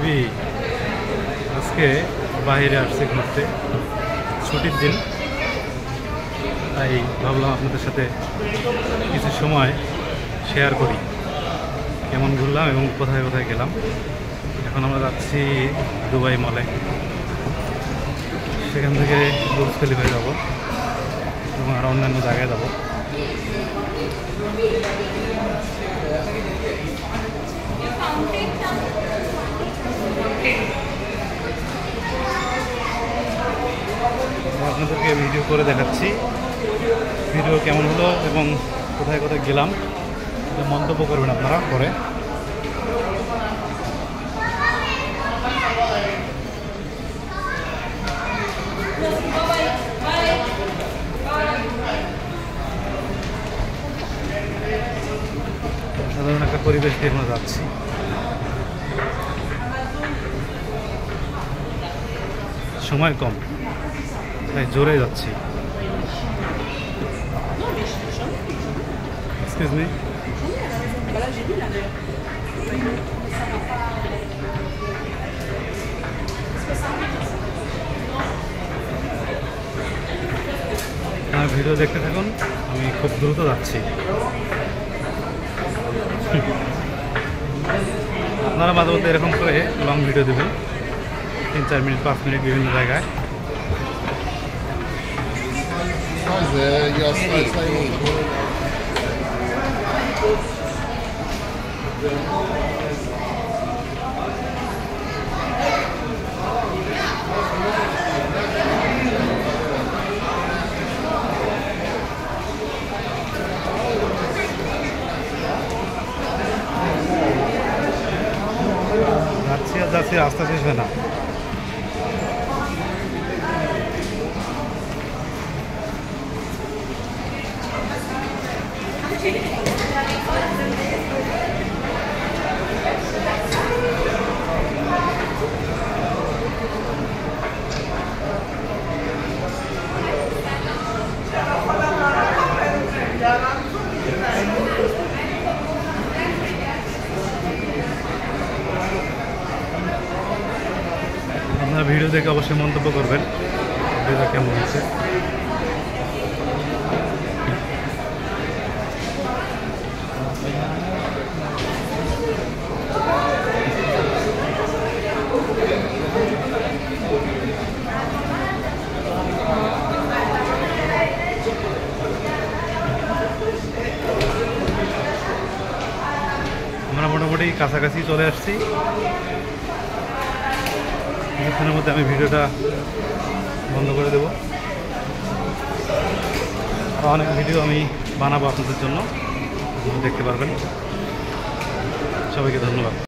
বান্ধবী আজকে বাইরে আসছে ঘুরতে, ছুটির দিন, তাই ভাবলাম আপনাদের সাথে কিছু সময় শেয়ার করি কেমন ঘুরলাম এবং কোথায় কোথায় গেলাম। এখন আমরা যাচ্ছি দুবাই মলে, সেখান থেকে বুর্জ খলিফায় যাব এবং আরও অন্যান্য জায়গায় যাব। আপনাদেরকে ভিডিও করে দেখাচ্ছি ভিডিও কেমন হলো এবং কোথায় কোথায় গেলাম মন্তব্য করবেন আপনারা পরে। সাধারণ একটা পরিবেশ দিয়ে আমরা যাচ্ছি। সময় কম তাই জোরে যাচ্ছি। এক্সকিউজ মি, ভিডিও দেখতে থাকুন, আমি খুব দ্রুত যাচ্ছি। আপনারা মাঝে মধ্যে এরকম করে লং ভিডিও দেবেন, 3-4 মিনিট 5 মিনিট বিভিন্ন জায়গায়। যাচ্ছি, রাস্তা শেষ হয় না। আপনারা ভিডিও দেখে অবশ্যই মন্তব্য করবেন ভিডিওটা কেমন হয়েছে। আমরা মোটামুটি কাছাকাছি চলে আসছি। কিছুক্ষণের মধ্যে আমি ভিডিওটা বন্ধ করে দেব। আরও অনেক ভিডিও আমি বানাবো আপনাদের জন্য, দেখতে পারবেন। সবাইকে ধন্যবাদ।